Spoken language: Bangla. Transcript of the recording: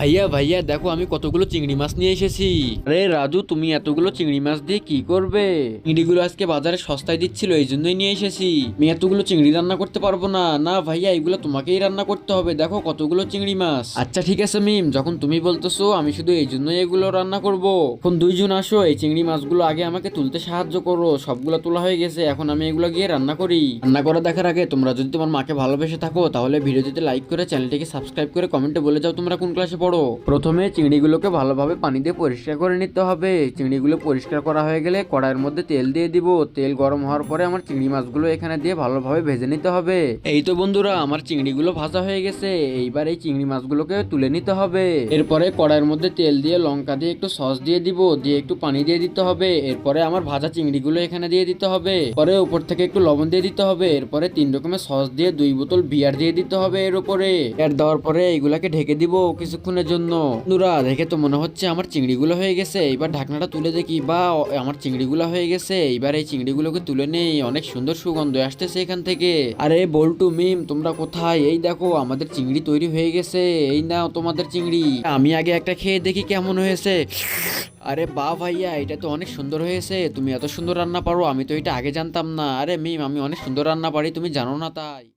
ভাইয়া ভাইয়া দেখো আমি কতগুলো চিংড়ি মাছ নিয়ে এসেছি। আরে রাজু, তুমি এতগুলো চিংড়ি মাছ দিয়ে কি করবে? চিংড়িগুলো আজকে বাজারে সস্তায় দিচ্ছিল, এই জন্যই নিয়ে এসেছি। আমি এতগুলো চিংড়ি রান্না করতে পারবো না। না ভাইয়া, এগুলো তোমাকেই রান্না করতে হবে। দেখো কতগুলো চিংড়ি মাছ। আচ্ছা ঠিক আছে মিম, যখন তুমি বলতেছো আমি শুধু এই জন্যই এগুলো রান্না করব। এখন দুইজন আসো, এই চিংড়ি মাছগুলো আগে আমাকে তুলতে সাহায্য করো। সবগুলো তোলা হয়ে গেছে, এখন আমি এগুলো গিয়ে রান্না করি। রান্না করা দেখার আগে তোমরা যদি তোমার মাকে ভালোবেসে থাকো তাহলে ভিডিওটিতে লাইক করে চ্যানেলটিকে সাবস্ক্রাইব করে কমেন্টে বলে যাও তোমরা কোন ক্লাসে পড়ো। প্রথমে চিংড়িগুলোকে ভালোভাবে পানি দিয়ে পরিষ্কার করে নিতে হবে। চিংড়িগুলো পরিষ্কার করা হয়ে গেলে কড়াইয়ের মধ্যে তেল দিয়ে দিব। তেল গরম হওয়ার পরে আমার চিংড়ি মাছগুলো এখানে দিয়ে ভালোভাবে ভেজে নিতে হবে। এই তো বন্ধুরা, আমার চিংড়িগুলো ভাজা হয়ে গেছে। এইবার এই চিংড়ি মাছগুলোকে তুলে নিতে হবে। এরপরে কড়াইয়ের মধ্যে তেল দিয়ে লঙ্কা দিয়ে একটু সস দিয়ে দিব, দিয়ে একটু পানি দিয়ে দিতে হবে। এরপরে আমার ভাজা চিংড়িগুলো এখানে দিয়ে দিতে হবে। পরে উপর থেকে একটু লবণ দিয়ে দিতে হবে। এরপরে 3 রকমের সস দিয়ে 2 বোতল বিয়ার দিয়ে দিতে হবে এর উপরে। এর দেওয়ার পরে এগুলাকে ঢেকে দিব কিছুক্ষণের জন্য। বন্ধুরা দেখে তো মনে হচ্ছে আমার চিংড়িগুলো হয়ে গেছে। এবার ঢাকনাটা তুলে দেখি, বা আমার চিংড়িগুলো হয়ে গেছে। এবার এই চিংড়িগুলোকে তুলে নেই, অনেক সুন্দর সুগন্ধ আসতেছে এখান থেকে। আরে বল্টু মিম, তোমরা কোথায়? এই দেখো আমাদের চিংড়ি তৈরি হয়ে গেছে। এই নাও তোমাদের চিংড়ি। আমি আগে একটা খেয়ে দেখি কেমন হয়েছে। আরে বাহ ভাইয়া, এটা তো অনেক সুন্দর হয়েছে। তুমি এত সুন্দর রান্না পারো, আমি তো এটা আগে জানতাম না। আরে মিম, আমি অনেক সুন্দর রান্না পারি, তুমি জানো না তাই।